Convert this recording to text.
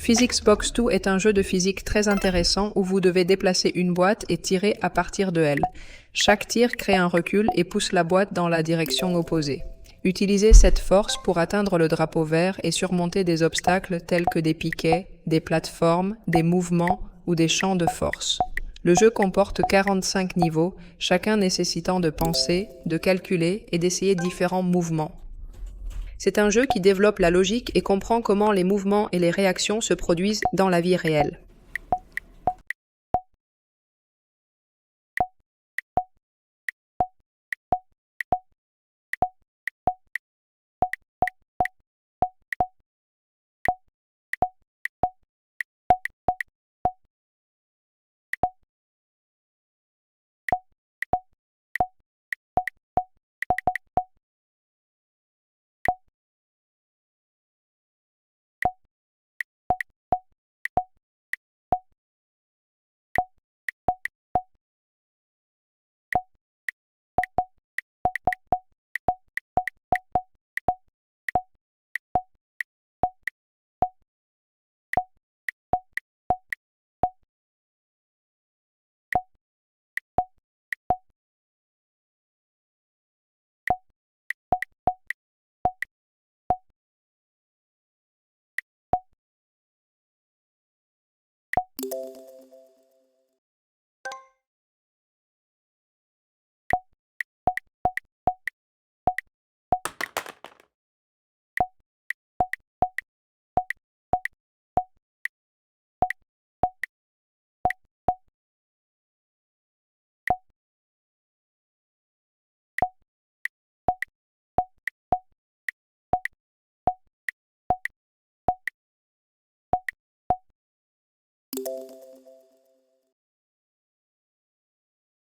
Physics Box 2 est un jeu de physique très intéressant où vous devez déplacer une boîte et tirer à partir de elle. Chaque tir crée un recul et pousse la boîte dans la direction opposée. Utilisez cette force pour atteindre le drapeau vert et surmonter des obstacles tels que des piquets, des plateformes, des mouvements ou des champs de force. Le jeu comporte 45 niveaux, chacun nécessitant de penser, de calculer et d'essayer différents mouvements. C'est un jeu qui développe la logique et comprend comment les mouvements et les réactions se produisent dans la vie réelle.